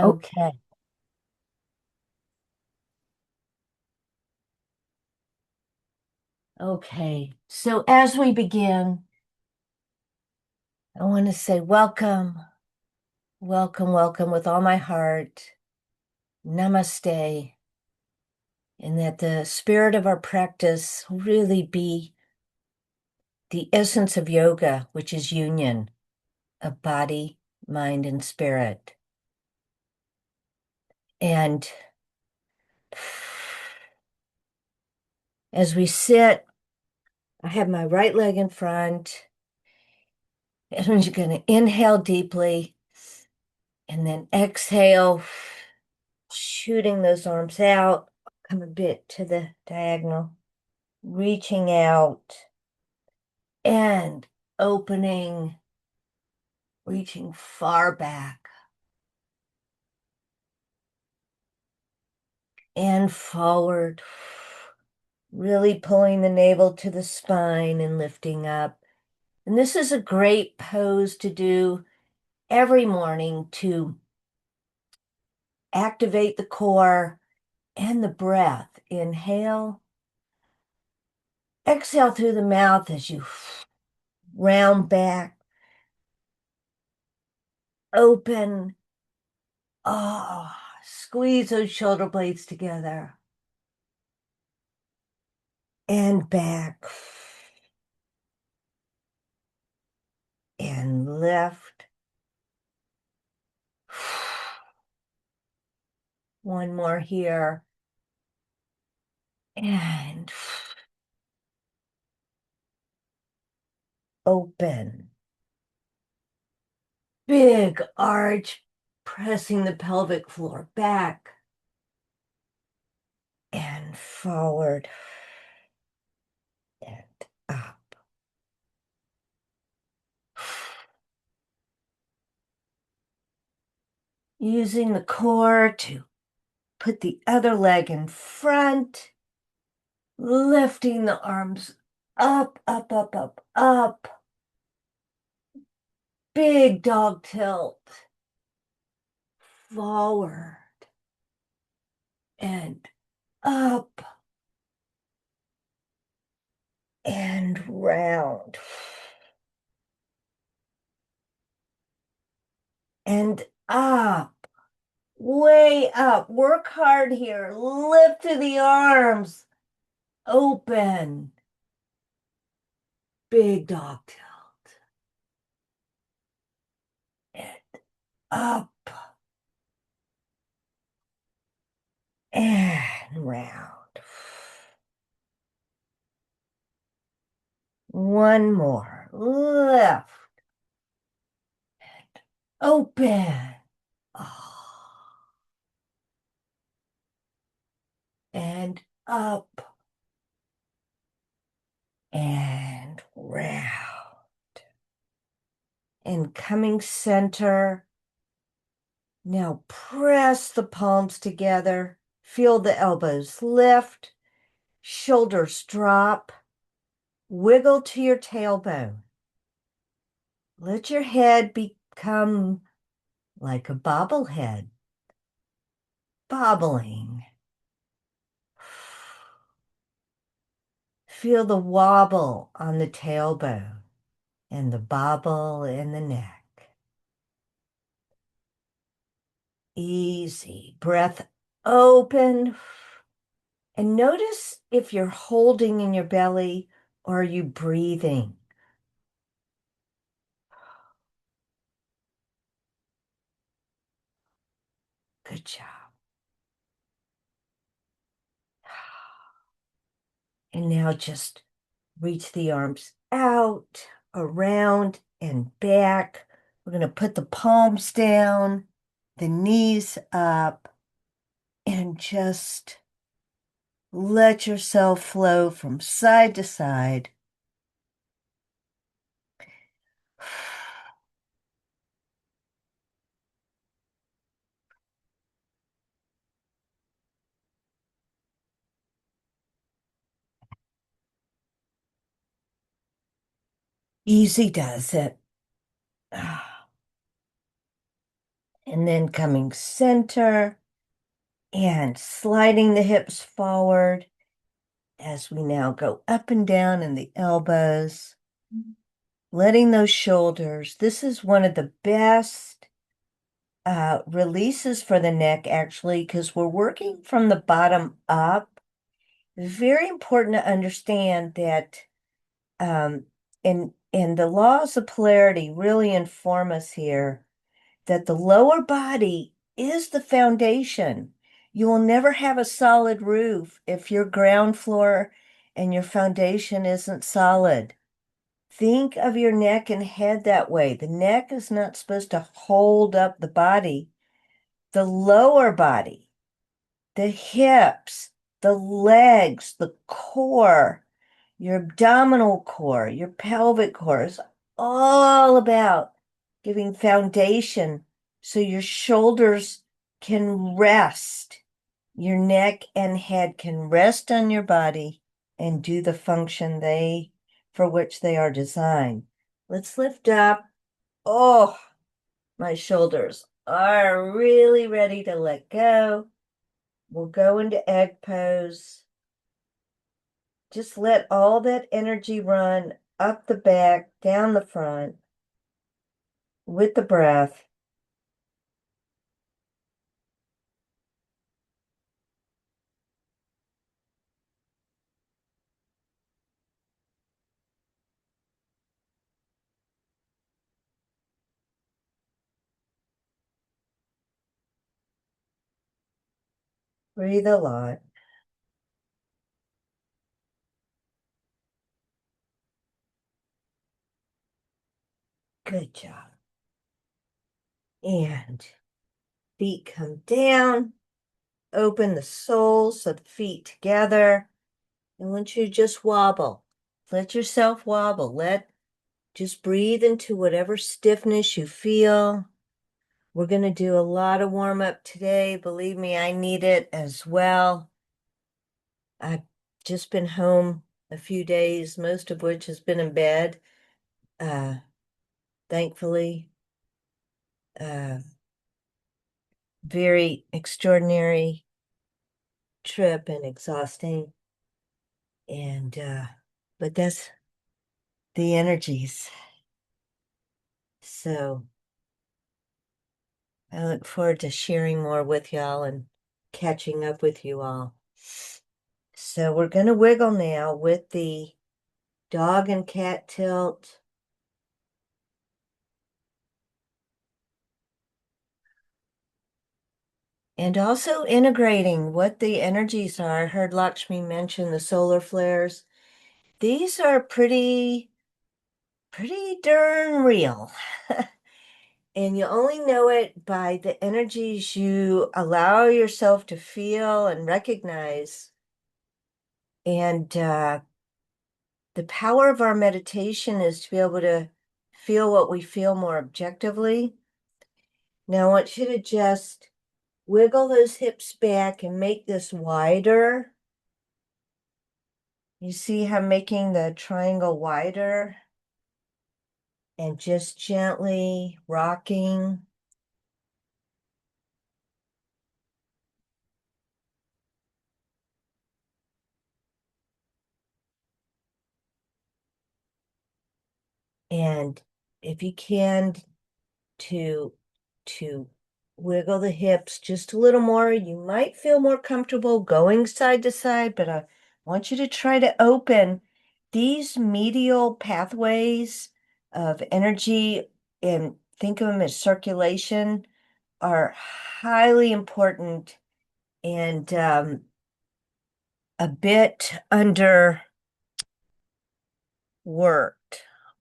Okay. Okay. So as we begin, I want to say welcome, welcome, welcome with all my heart. Namaste. And that the spirit of our practice really be the essence of yoga, which is union of body, mind, and spirit. And as we sit, I have my right leg in front, and you're going to inhale deeply and then exhale, shooting those arms out, come a bit to the diagonal, reaching out and opening, reaching far back and forward, really pulling the navel to the spine and lifting up. And this is a great pose to do every morning to activate the core and the breath. Inhale, exhale through the mouth as you round back, open. Oh, squeeze those shoulder blades together and back and lift. One more here and open. Big arch, pressing the pelvic floor back and forward and up. Using the core to put the other leg in front, lifting the arms up, up, up, up, up. Big dog tilt. Forward and up and round and up, way up. Work hard here. Lift to the arms. Open. Big dog tilt. And up and round. One more. Lift. Open. Oh. And up and round. And coming center. Now press the palms together. Feel the elbows lift, shoulders drop, wiggle to your tailbone. Let your head become like a bobblehead, bobbling. Feel the wobble on the tailbone and the bobble in the neck. Easy. Breath open. And notice if you're holding in your belly or are you breathing. Good job. And now just reach the arms out, around, and back. We're going to put the palms down, the knees up, and just let yourself flow from side to side. Easy does it. And then coming center and sliding the hips forward as we now go up and down in the elbows, letting those shoulders. This is one of the best releases for the neck, actually, because we're working from the bottom up. Very important to understand that, and the laws of polarity really inform us here that the lower body is the foundation. You will never have a solid roof if your ground floor and your foundation isn't solid. Think of your neck and head that way. The neck is not supposed to hold up the body. The lower body, the hips, the legs, the core, your abdominal core, your pelvic core is all about giving foundation so your shoulders can rest. Your neck and head can rest on your body and do the function for which they are designed. Let's lift up. Oh, my shoulders are really ready to let go. We'll go into egg pose. Just let all that energy run up the back, down the front with the breath. Breathe a lot. Good job. And feet come down. Open the soles of the feet together. I want you to just wobble. Let yourself wobble. Just breathe into whatever stiffness you feel. We're going to do a lot of warm up today. Believe me, I need it as well. I've just been home a few days, most of which has been in bed. Thankfully, uh, very extraordinary trip and exhausting. And, but that's the energies. So I look forward to sharing more with y'all and catching up with you all. So we're going to wiggle now with the dog and cat tilt. And also integrating what the energies are. I heard Lakshmi mention the solar flares. These are pretty darn real. And you only know it by the energies you allow yourself to feel and recognize. And the power of our meditation is to be able to feel what we feel more objectively. Now, I want you to just wiggle those hips back and make this wider. You see how I'm making the triangle wider and just gently rocking. And if you can, to to wiggle the hips just a little more. You might feel more comfortable going side to side, but I want you to try to open these medial pathways of energy and think of them as circulation are highly important and a bit underworked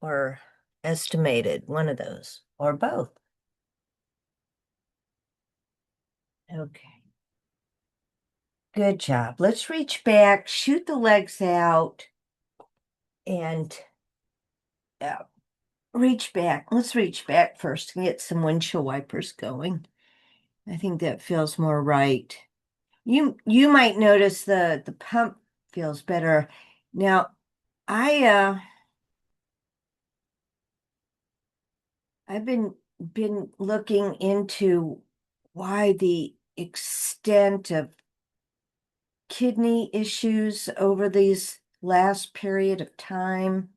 or estimated, one of those, or both. Okay. Good job. Let's reach back, shoot the legs out, and uh, reach back. Let's reach back first and get some windshield wipers going. I think that feels more right. You might notice the pump feels better. Now, I I've been been looking into why the extent of kidney issues over these last period of time.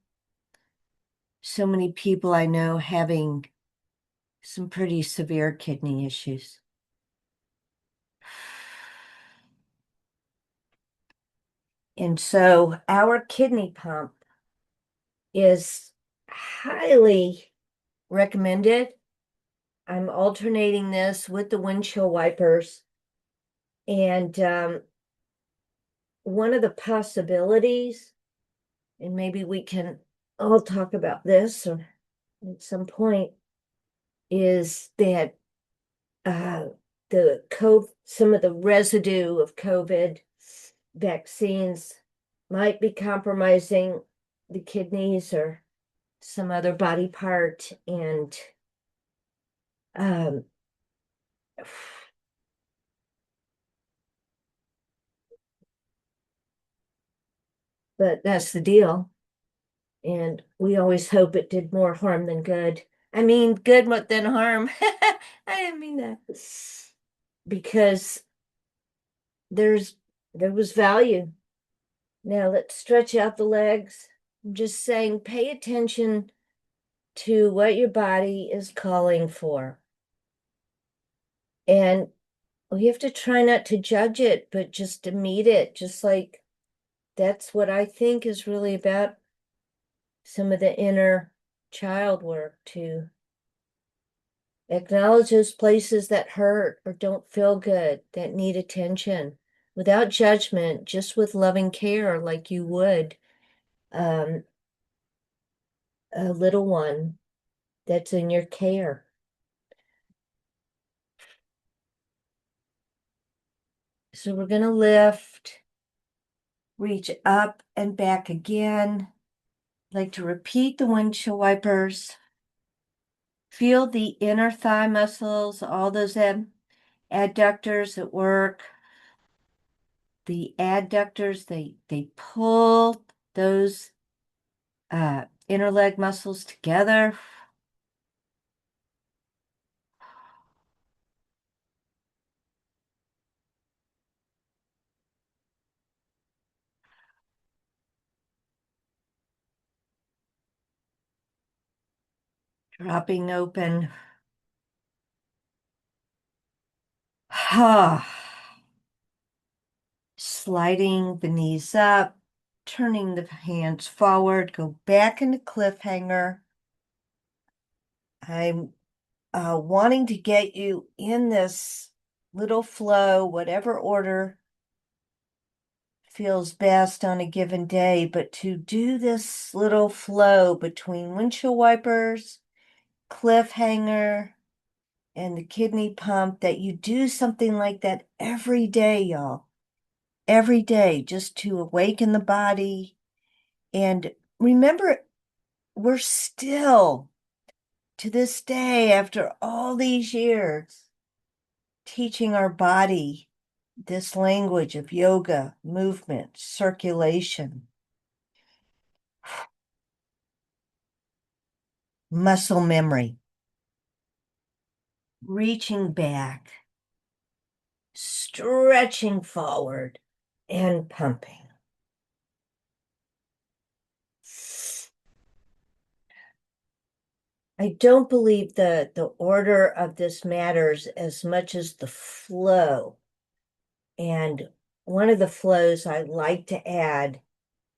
So many people I know having some pretty severe kidney issues. And so our kidney pump is highly recommended. I'm alternating this with the windshield wipers. And one of the possibilities, and maybe we can all talk about this at some point, is that uh, some of the residue of COVID vaccines might be compromising the kidneys or some other body part. And um, but that's the deal. And we always hope it did more harm than good. I mean, good more than harm. I didn't mean that. Because there's there was value. Now let's stretch out the legs. I'm just saying, pay attention to what your body is calling for. And we have to try not to judge it, but just to meet it. Just like that's what I think is really about some of the inner child work, to acknowledge those places that hurt or don't feel good, that need attention without judgment, just with loving care, like you would um, a little one that's in your care. So we're going to lift, reach up and back again. I'd like to repeat the windshield wipers. Feel the inner thigh muscles, all those adductors at work. The adductors, they pull those inner leg muscles together. Dropping open. Sliding the knees up, turning the hands forward, go back into cliffhanger. I'm wanting to get you in this little flow, whatever order feels best on a given day, but to do this little flow between windshield wipers, cliffhanger, and the kidney pump, that you do something like that every day, y'all. Every day, just to awaken the body. And remember, we're still, to this day, after all these years, teaching our body this language of yoga, movement, circulation, muscle memory, reaching back, stretching forward, and pumping. I don't believe the order of this matters as much as the flow. And one of the flows I like to add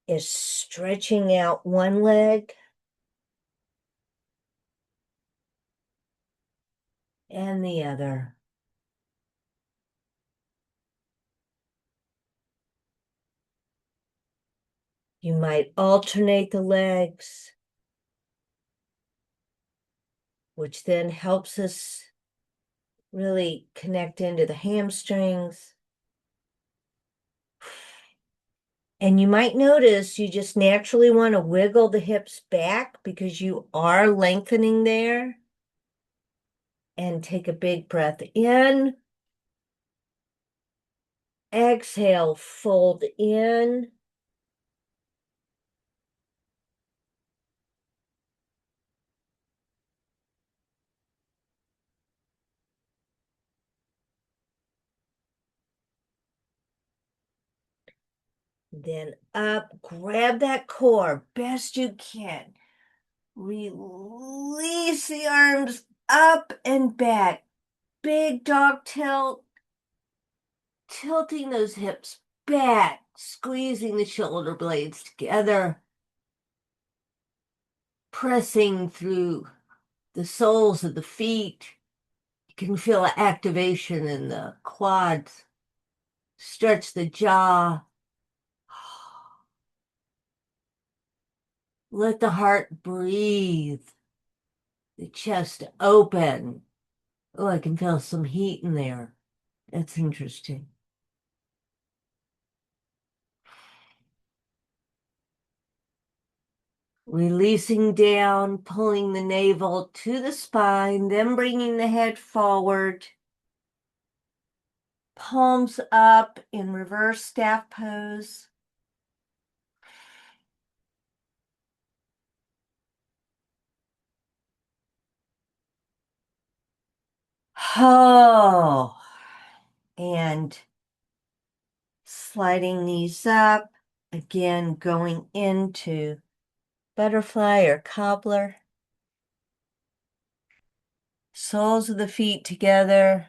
is stretching out one leg and the other. You might alternate the legs, which then helps us really connect into the hamstrings. And you might notice you just naturally want to wiggle the hips back because you are lengthening there. And take a big breath in. Exhale, fold in. Then up, grab that core best you can. Release the arms up and back. Big dog tilt, tilting those hips back, squeezing the shoulder blades together, pressing through the soles of the feet. You can feel activation in the quads. Stretch the jaw. Let the heart breathe. The chest open. Oh, I can feel some heat in there. That's interesting. Releasing down, pulling the navel to the spine, then bringing the head forward. Palms up in reverse staff pose. Oh, and sliding knees up. Again, going into butterfly or cobbler. Soles of the feet together,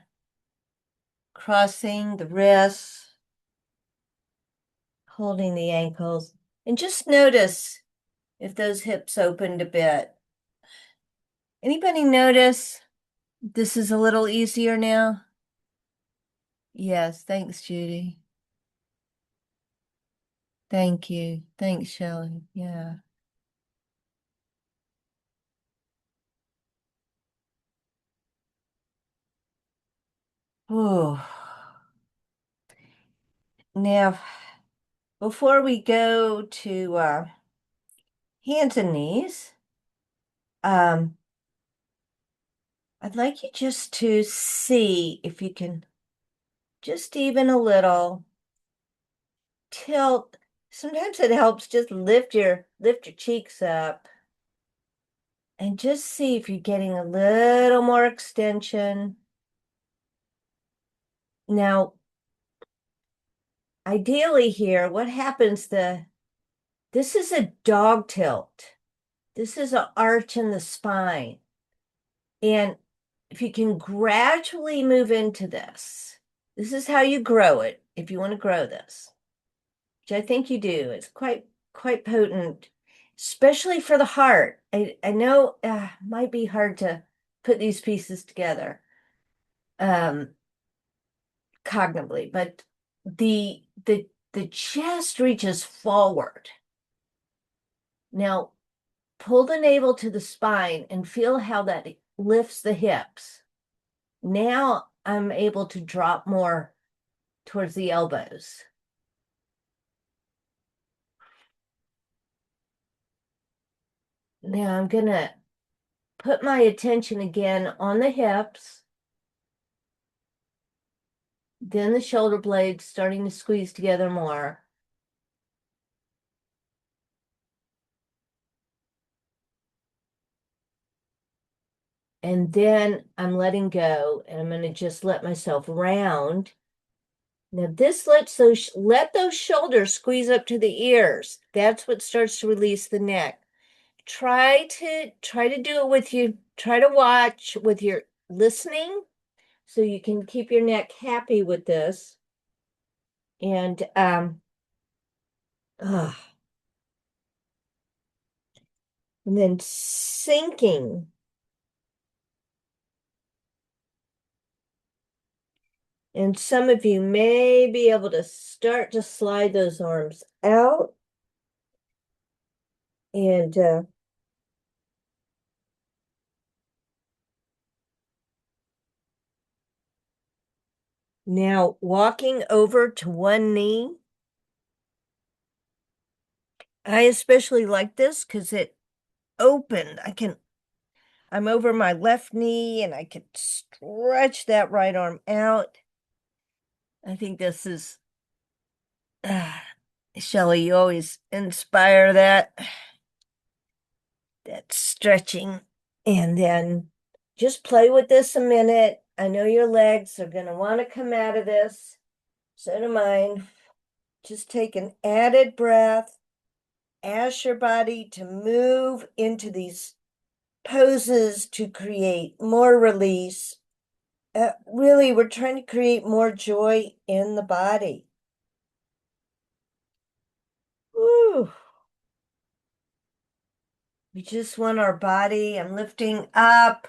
crossing the wrists, holding the ankles, and just notice if those hips opened a bit. Anybody notice this is a little easier now? Yes, thanks, Judy. Thank you. Thanks, Shelley. Yeah. Oh. Now, before we go to hands and knees, um, I'd like you just to see if you can just even a little tilt. Sometimes it helps just lift your cheeks up and just see if you're getting a little more extension. Now, ideally here, what happens this is a dog tilt. This is an arch in the spine. And if you can gradually move into this is how you grow it if you want to grow this, which I think you do. It's quite potent, especially for the heart. I know might be hard to put these pieces together cognitively, but the chest reaches forward. Now pull the navel to the spine and feel how that lifts the hips. Now I'm able to drop more towards the elbows. Now I'm gonna put my attention again on the hips, then the shoulder blades starting to squeeze together more. And then I'm letting go and I'm gonna just let myself round. Now this let those shoulders squeeze up to the ears. That's what starts to release the neck. Try to do it with you. Try to watch with your listening so you can keep your neck happy with this. And and then sinking. And some of you may be able to start to slide those arms out. And now walking over to one knee. I especially like this because it opened. I'm over my left knee and I can stretch that right arm out. I think this is, Shelley, you always inspire that stretching. And then just play with this a minute. I know your legs are going to want to come out of this. So do mine. Just take an added breath. Ask your body to move into these poses to create more release. Really, we're trying to create more joy in the body. Woo. We just want our body. I'm lifting up,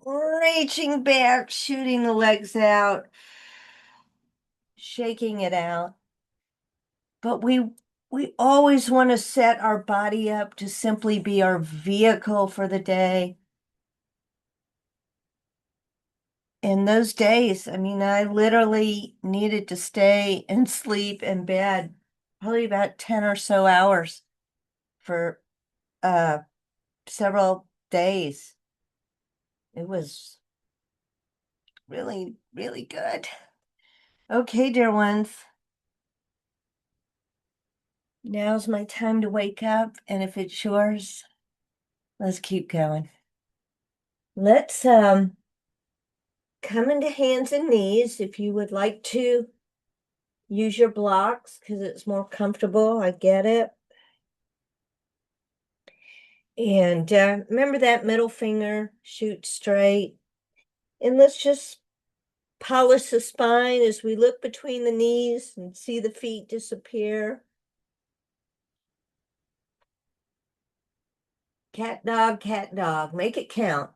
reaching back, shooting the legs out, shaking it out. But we always want to set our body up to simply be our vehicle for the day. In those days, I mean, I literally needed to stay and sleep in bed probably about 10 or so hours for uh several days. It was really, really good. Okay, dear ones. Now's my time to wake up, and if it's yours, let's keep going. Let's come into hands and knees if you would like to use your blocks because it's more comfortable. I get it. And remember that middle finger, shoot straight. And let's just polish the spine as we look between the knees and see the feet disappear. Cat, dog, cat, dog. Make it count.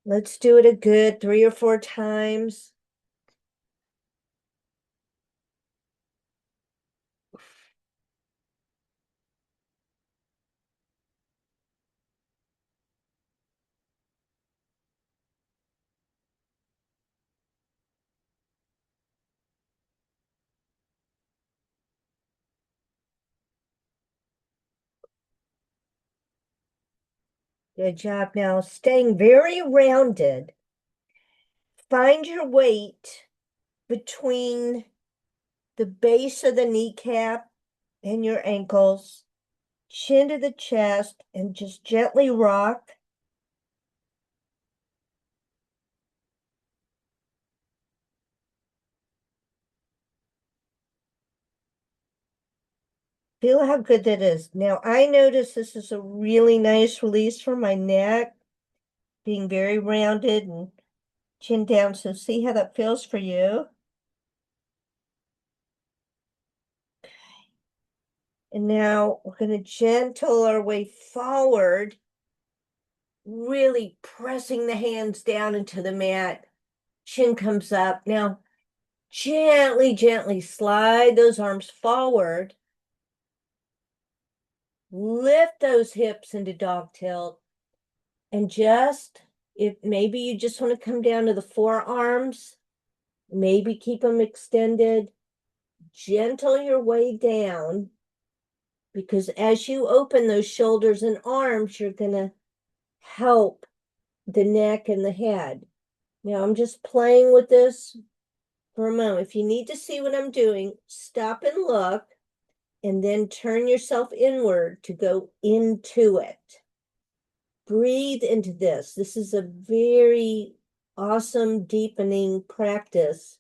Let's do it a good 3 or 4 times. Good job. Now, staying very rounded. Find your weight between the base of the kneecap and your ankles, chin to the chest, and just gently rock. Feel how good that is. Now, I notice this is a really nice release for my neck, being very rounded and chin down. So see how that feels for you. And now we're going to gentle our way forward, really pressing the hands down into the mat. Chin comes up. Now, gently, gently slide those arms forward. Lift those hips into dog tilt. And just, if maybe you just want to come down to the forearms, maybe keep them extended. Gentle your way down because as you open those shoulders and arms, you're going to help the neck and the head. Now I'm just playing with this for a moment. If you need to see what I'm doing, stop and look, and then turn yourself inward to go into it. Breathe into this. This is a very awesome deepening practice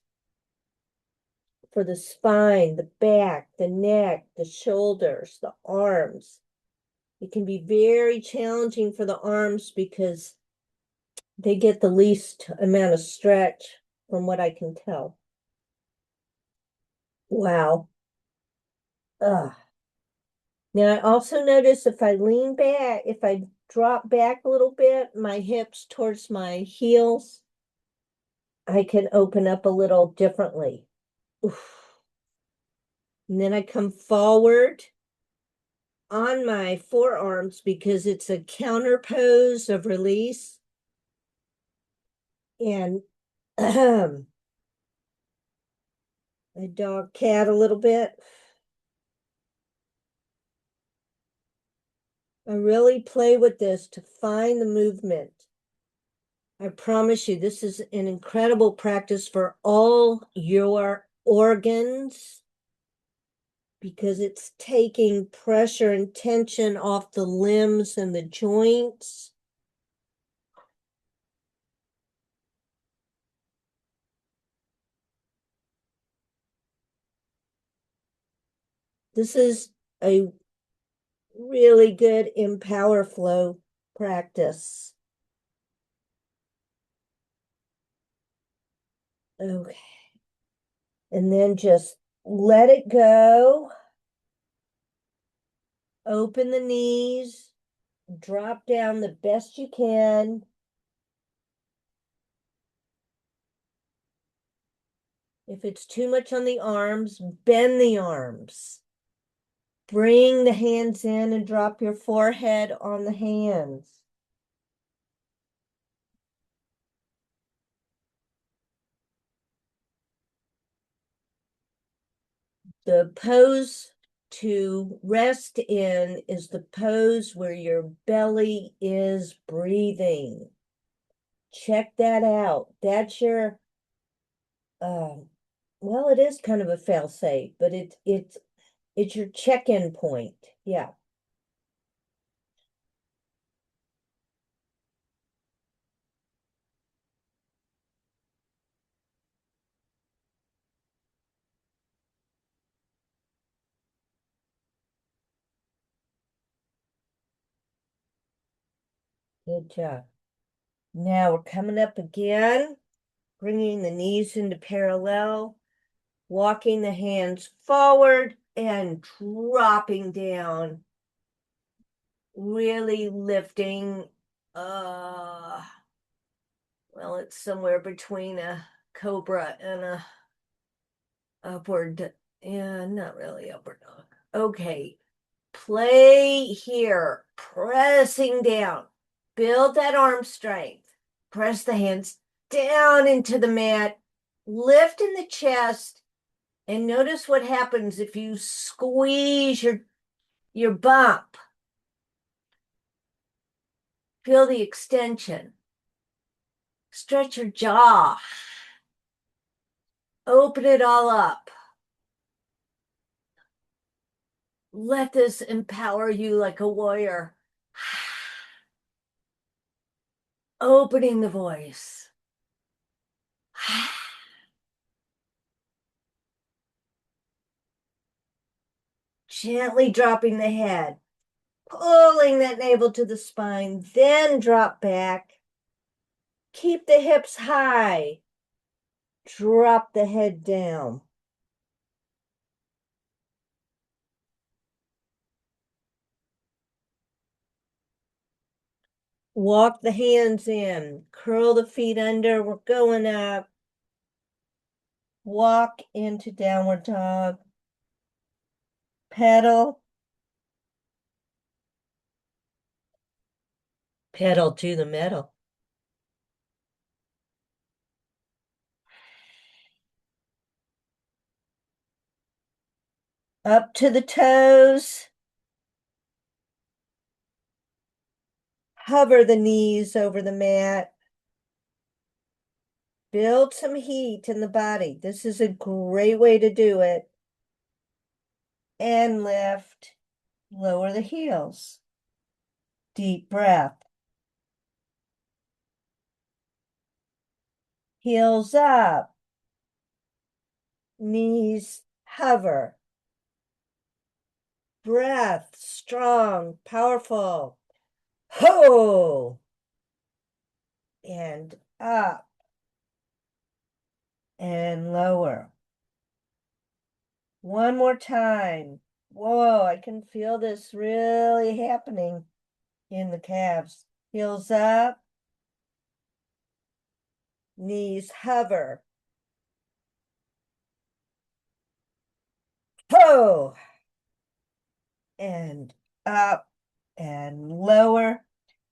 for the spine, the back, the neck, the shoulders, the arms. It can be very challenging for the arms because they get the least amount of stretch from what I can tell. Wow. Ugh. Now I also notice if I lean back, if I drop back a little bit, my hips towards my heels, I can open up a little differently. Oof. And then I come forward on my forearms because it's a counter pose of release. And a dog cat a little bit. I really play with this to find the movement. I promise you, this is an incredible practice for all your organs because it's taking pressure and tension off the limbs and the joints. This is a really good empower flow practice. Okay. And then just let it go. Open the knees, drop down the best you can. If it's too much on the arms, bend the arms. Bring the hands in and drop your forehead on the hands. The pose to rest in is the pose where your belly is breathing. Check that out. That's your, well, it is kind of a fail safe, but it's your check-in point. Yeah. Good job. Now we're coming up again, bringing the knees into parallel, walking the hands forward and dropping down, really lifting. Well, it's somewhere between a cobra and a upward, yeah, not really upward dog. Okay, play here, pressing down. Build that arm strength. Press the hands down into the mat. Lift in the chest. And notice what happens if you squeeze your bump. Feel the extension. Stretch your jaw. Open it all up. Let this empower you like a warrior. Opening the voice. Gently dropping the head, pulling that navel to the spine, then drop back. Keep the hips high. Drop the head down. Walk the hands in. Curl the feet under. We're going up. Walk into downward dog. Pedal. Pedal to the metal. Up to the toes. Hover the knees over the mat. Build some heat in the body. This is a great way to do it. And lift. Lower the heels. Deep breath. Heels up. Knees hover. Breath strong, powerful. Ho! And up. And lower. One more time. Whoa, I can feel this really happening in the calves. Heels up. Knees hover. Ho! And up and lower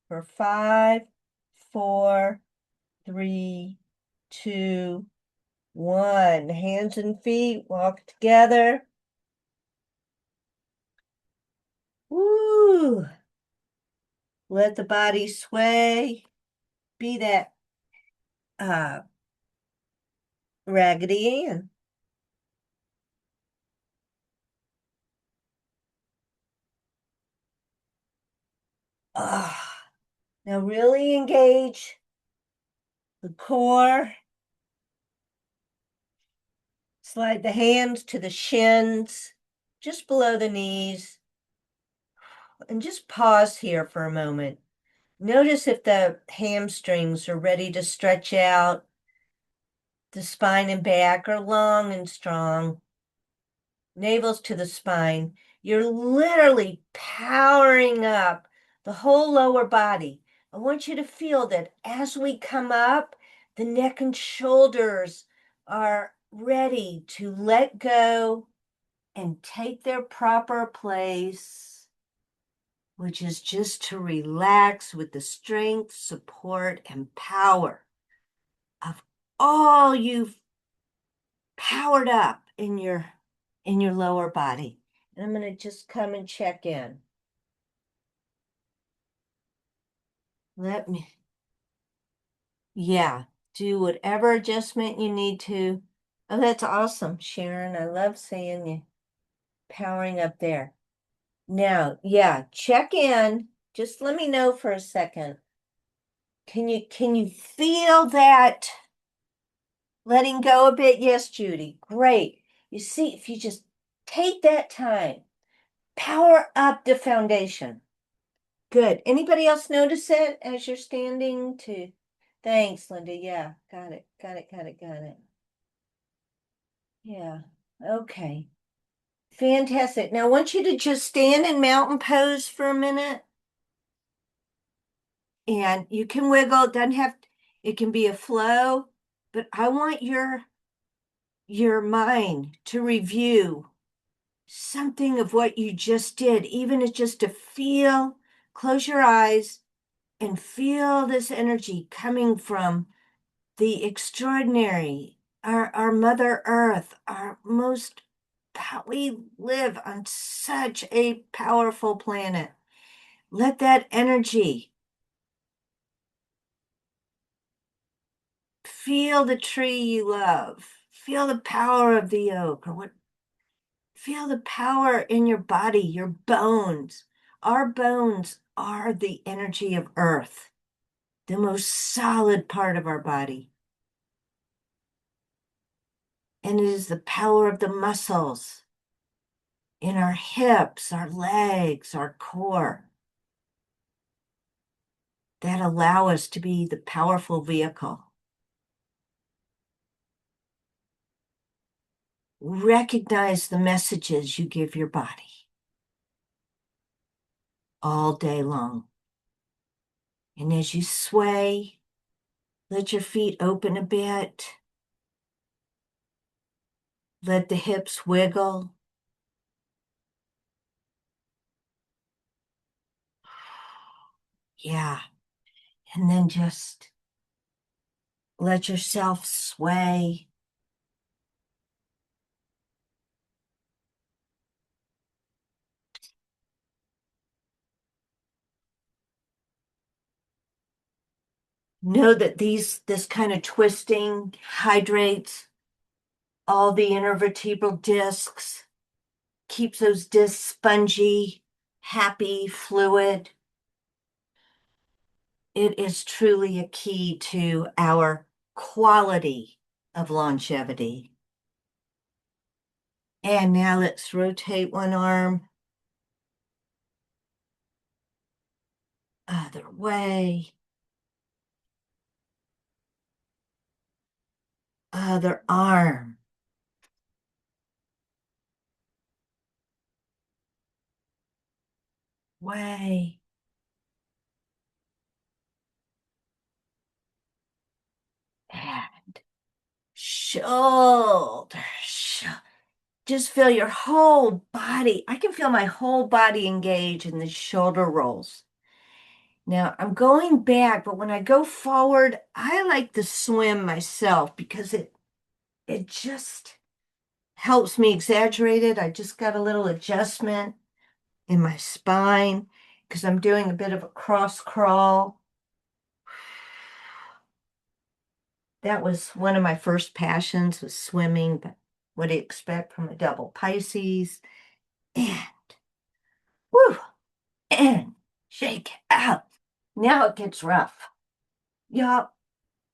for 5, 4, 3, 2, 1. Hands and feet walk together. Woo! Let the body sway. Be that uh Raggedy Ann. Ah, now really engage the core. Slide the hands to the shins, just below the knees, and just pause here for a moment. Notice if the hamstrings are ready to stretch out. The spine and back are long and strong. Navel's to the spine. You're literally powering up the whole lower body. I want you to feel that as we come up, the neck and shoulders are ready to let go and take their proper place, which is just to relax with the strength, support, and power of all you've powered up in your lower body. And I'm going to just come and check in. Let me, yeah, do whatever adjustment you need to. Oh, that's awesome, Sharon. I love seeing you powering up there. Now, yeah, check in. Just let me know for a second. Can you feel that letting go a bit? Yes, Judy. Great. You see, if you just take that time, power up the foundation. Good. Anybody else notice it as you're standing to? Thanks, Linda. Yeah, got it. Got it. Got it. Got it. Yeah. Okay. Fantastic. Now I want you to just stand in mountain pose for a minute. And you can wiggle. It doesn't have, it can be a flow, but I want your mind to review something of what you just did, even if just to feel, close your eyes and feel this energy coming from the extraordinary, our Mother Earth, our most, we live on such a powerful planet. Let that energy feel the tree you love, feel the power of the oak, or what, feel the power in your body, your bones. Our bones are the energy of Earth, the most solid part of our body. And it is the power of the muscles in our hips, our legs, our core that allow us to be the powerful vehicle. Recognize the messages you give your body all day long. And as you sway, let your feet open a bit. Let the hips wiggle. Yeah. And then just let yourself sway. Know that this kind of twisting hydrates all the intervertebral discs, keeps those discs spongy, happy, fluid. It is truly a key to our quality of longevity. And now let's rotate one arm, other way, other arm, way. And shoulder. Just feel your whole body. I can feel my whole body engage in the shoulder rolls. Now I'm going back, but when I go forward, I like to swim myself because it just helps me exaggerate it. I just got a little adjustment in my spine. because I'm doing a bit of a cross crawl. That was one of my first passions was swimming, but what do you expect from a double Pisces? And woo, and shake out. Now it gets rough. Yup.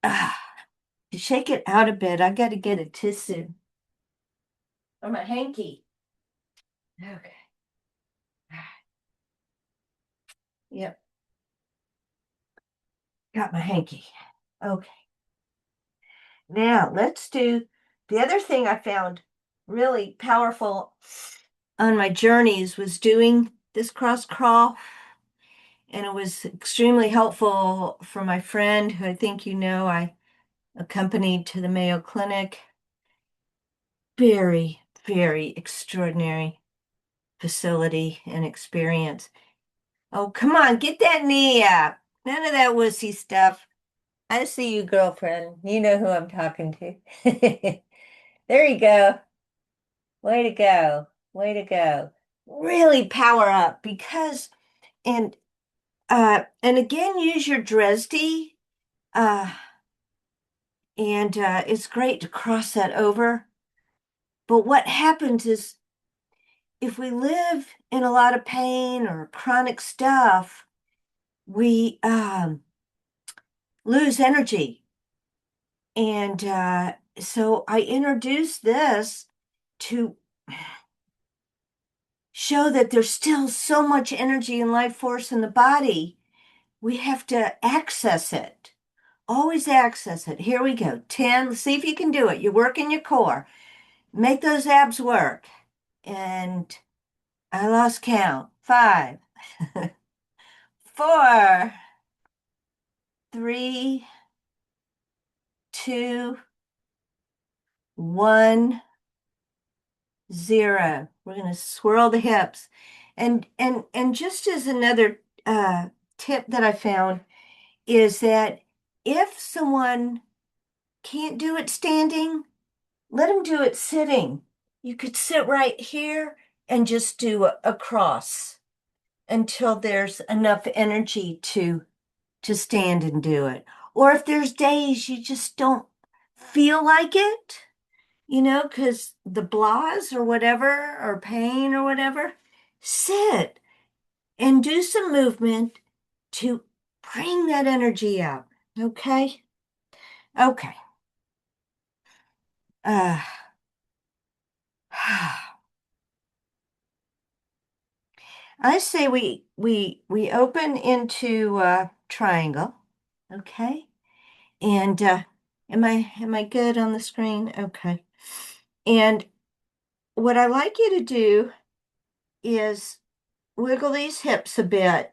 To shake it out a bit, I got to get a tissue or my hanky. Okay. Yep. Got my hanky. Okay. Now let's do the other thing I found really powerful on my journeys was doing this cross crawl. And it was extremely helpful for my friend who I think you know I accompanied to the Mayo Clinic. Very, very extraordinary facility and experience. Oh, come on, get that knee up. None of that wussy stuff. I see you, girlfriend. You know who I'm talking to. There you go. Way to go. Way to go. Really power up because and again use your Dresde. Uh and it's great to cross that over. But what happens is if we live in a lot of pain or chronic stuff, we lose energy. And so I introduced this to show that there's still so much energy and life force in the body. We have to access it. Always access it. Here we go. 10. Let's see if you can do it. You're working your core. Make those abs work. And I lost count. 5, 4, 3, 2, 1, 0. We're going to swirl the hips. And just as another tip that I found is that if someone can't do it standing, let them do it sitting. You could sit right here and just do a cross until there's enough energy to stand and do it. Or if there's days you just don't feel like it, because the blahs or whatever, or pain or whatever, sit and do some movement to bring that energy out. Okay? Okay. Uh, I say we open into triangle. Okay? And am I good on the screen? Okay. And what I like you to do is wiggle these hips a bit.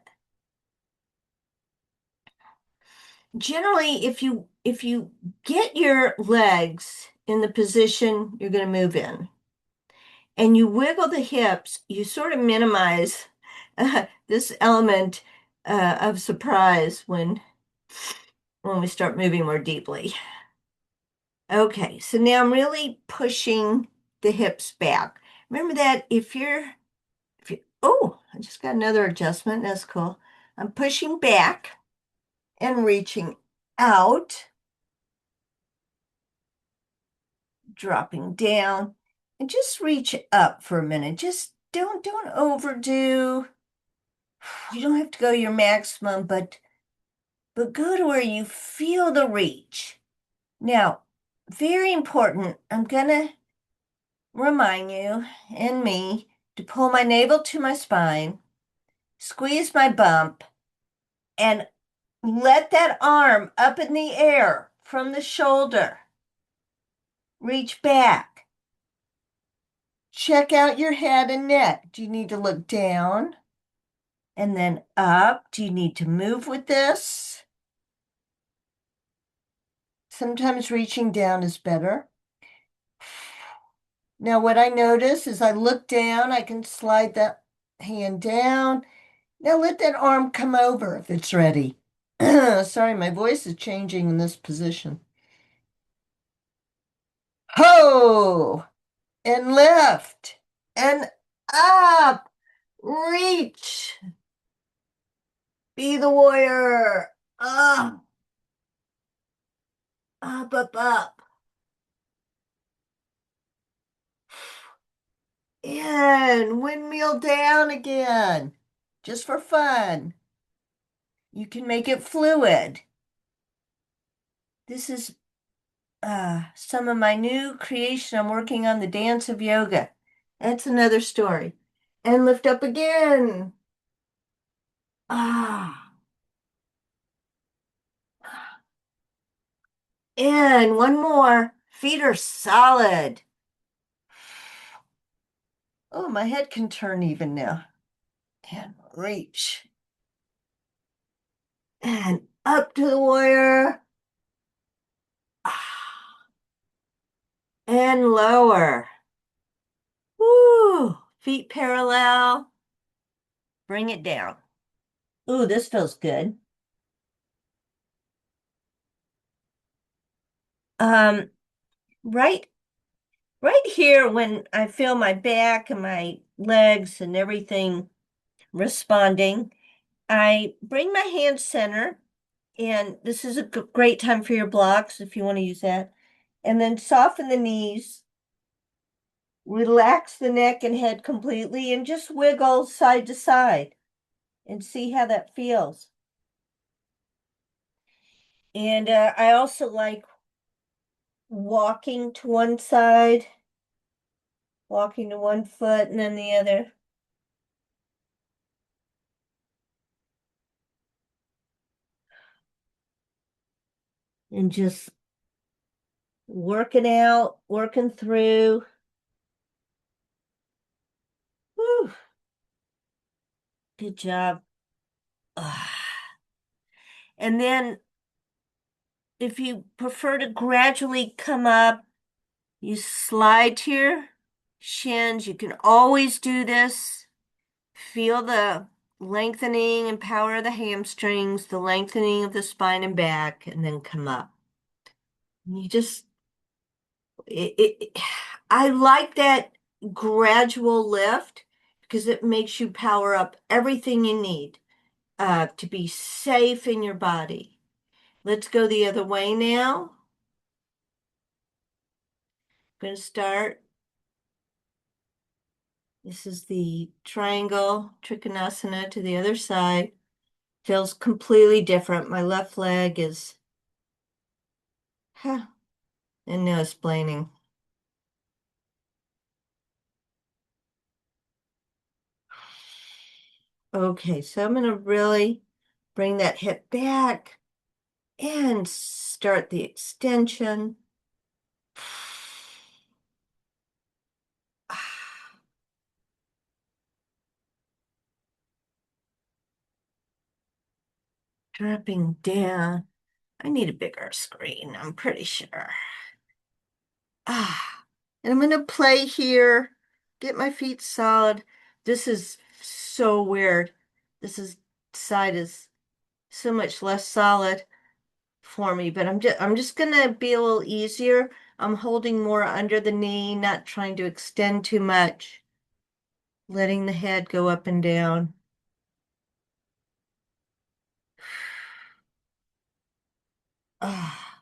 Generally, if you get your legs in the position you're going to move in, and you wiggle the hips, you sort of minimize this element of surprise when we start moving more deeply. Okay, so now I'm really pushing the hips back. Remember that if you, oh, I just got another adjustment. That's cool. I'm pushing back and reaching out, dropping down, and just reach up for a minute. Just don't overdo. You don't have to go your maximum, but go to where you feel the reach. Now, very important, I'm gonna remind you and me to pull my navel to my spine, squeeze my bump, and let that arm up in the air from the shoulder. Reach back. Check out your head and neck. Do you need to look down and then up? Do you need to move with this? Sometimes reaching down is better. Now, what I notice is I look down, I can slide that hand down. Now let that arm come over if it's ready. Sorry, my voice is changing in this position. Ho! And lift and up. Reach. Be the warrior. Up, up, up, up. And windmill down again, just for fun. You can make it fluid. This is some of my new creation. I'm working on the dance of yoga. That's another story. And lift up again. Ah, and one more. Feet are solid. Oh, my head can turn even now. And reach. And up to the warrior. Ah, and lower. Woo! Feet parallel. Bring it down. Ooh, this feels good. Um, right, right here when I feel my back and my legs and everything responding, I bring my hand center, and this is a great time for your blocks if you want to use that. And then soften the knees, relax the neck and head completely, and just wiggle side to side and see how that feels. And I also like walking to one side, walking to one foot and then the other. And just working out, working through. Whew, good job. Ah. And then if you prefer to gradually come up, you slide to your shins. You can always do this. Feel the lengthening and power of the hamstrings, the lengthening of the spine and back, and then come up. You just, I like that gradual lift because it makes you power up everything you need to be safe in your body. Let's go the other way now. I'm going to start. This is the triangle trikonasana to the other side. Feels completely different. My left leg is, huh, and no explaining. Okay, so I'm going to really bring that hip back and start the extension. Dropping down. I need a bigger screen, I'm pretty sure. And I'm going to play here, get my feet solid. This is so weird. This is side is so much less solid for me, but I'm just gonna be a little easier. I'm holding more under the knee, not trying to extend too much, letting the head go up and down. Ah.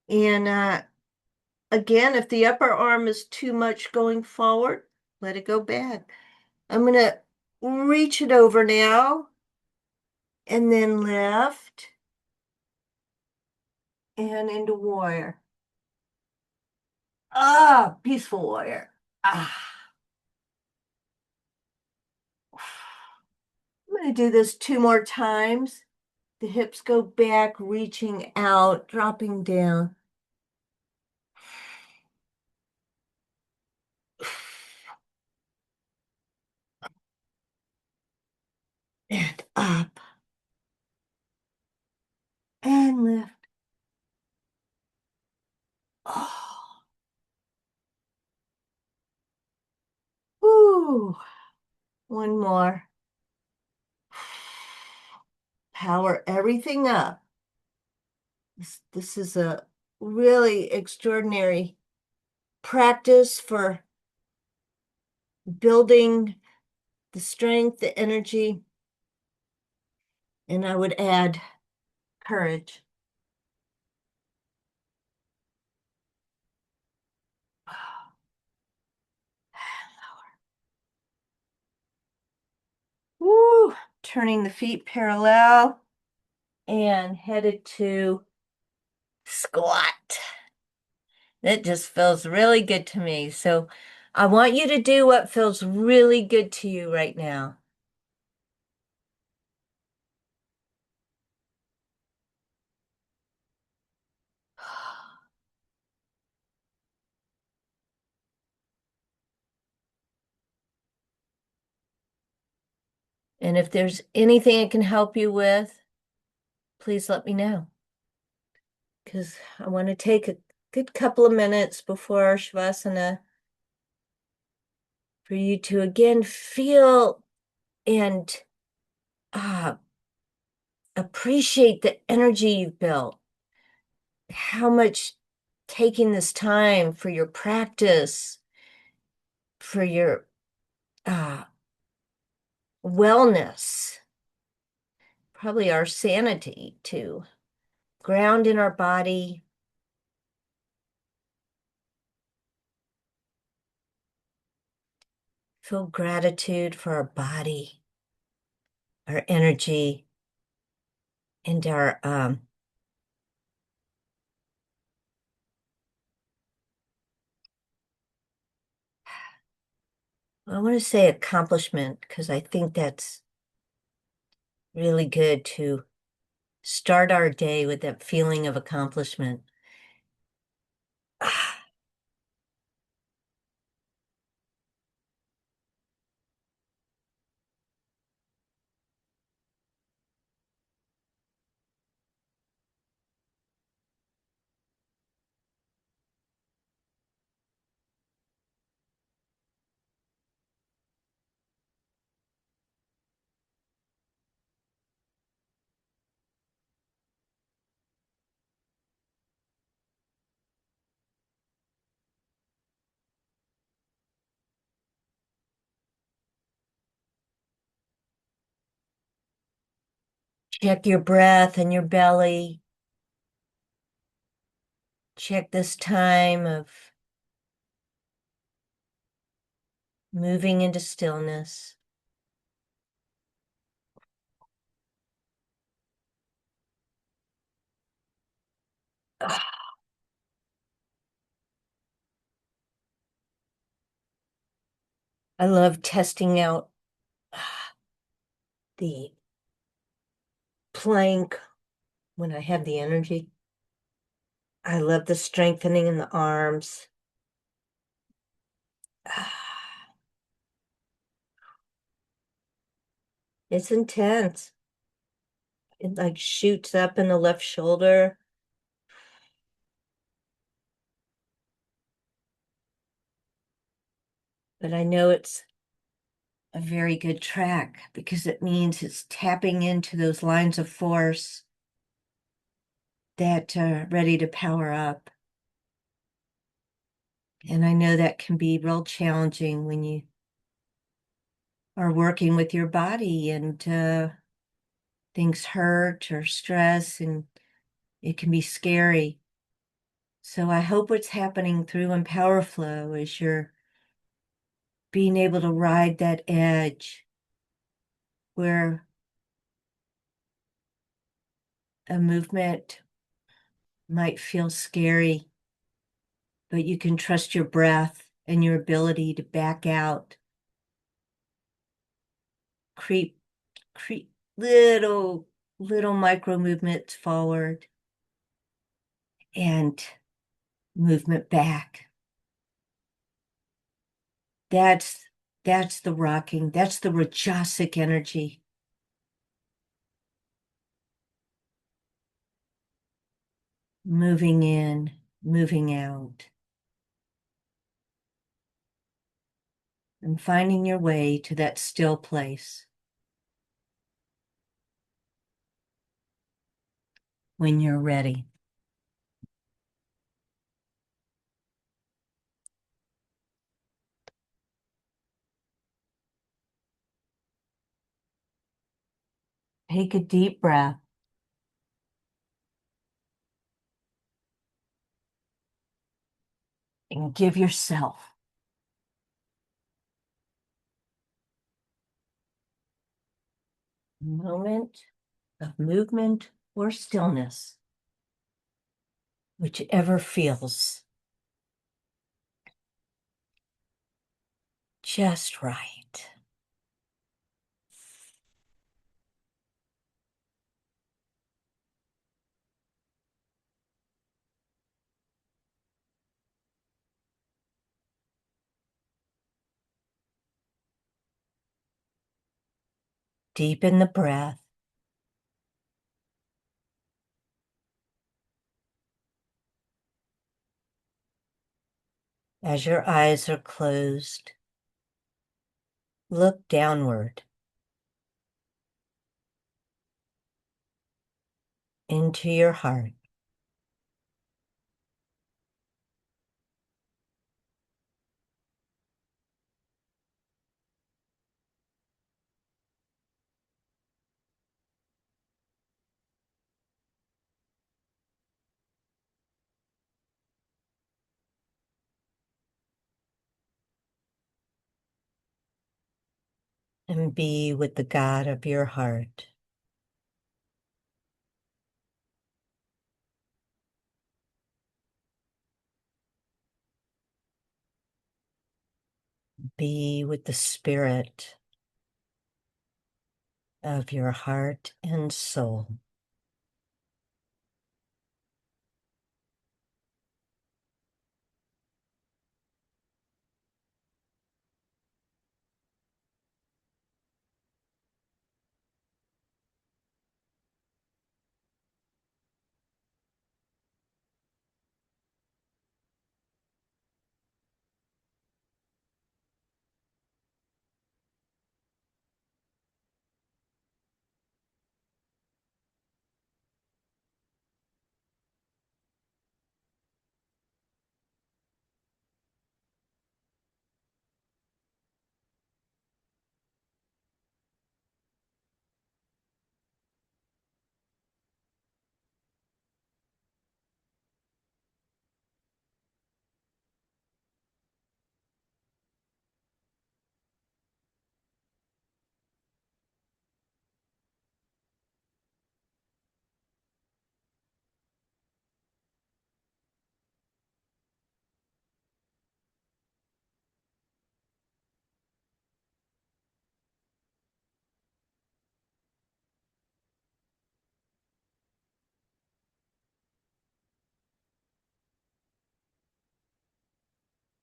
And again, if the upper arm is too much going forward, let it go back. I'm gonna reach it over now and then lift and into warrior. Ah, peaceful warrior. Ah. I'm going to do this 2 more times. The hips go back, reaching out, dropping down. And up. And lift. Oh. Ooh. One more. Power everything up. This is a really extraordinary practice for building the strength, the energy. And I would add courage. Woo! Turning the feet parallel and headed to squat. That just feels really good to me. So I want you to do what feels really good to you right now. And if there's anything I can help you with, please let me know. Because I want to take a good couple of minutes before our Shavasana for you to again feel and uh, appreciate the energy you've built, how much taking this time for your practice, for your uh, wellness, probably our sanity to ground in our body, feel gratitude for our body, our energy, and our I want to say accomplishment because I think that's really good to start our day with that feeling of accomplishment. Check your breath and your belly. Check this time of moving into stillness. I love testing out the plank when I have the energy. I love the strengthening in the arms. It's intense. It like shoots up in the left shoulder. But I know it's a very good track because it means it's tapping into those lines of force that are ready to power up. And I know that can be real challenging when you are working with your body and things hurt or stress, and it can be scary. So I hope what's happening through Empower Flow is you're being able to ride that edge where a movement might feel scary, but you can trust your breath and your ability to back out, creep, creep, little micro movements forward and movement back. That's that's the rocking, that's the Rajasic energy. Moving in, moving out, and finding your way to that still place when you're ready. Take a deep breath and give yourself a moment of movement or stillness, whichever feels just right. Deepen the breath as your eyes are closed. Look downward into your heart. And be with the God of your heart. Be with the spirit of your heart and soul.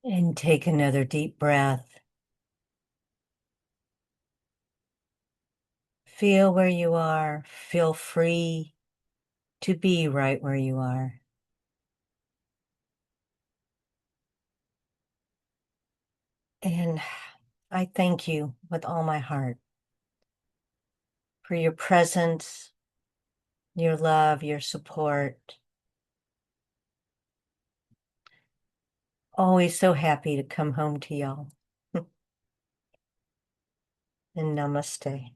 And take another deep breath. Feel where you are. Feel free to be right where you are. And I thank you with all my heart for your presence, your love, your support. Always so happy to come home to y'all. And namaste.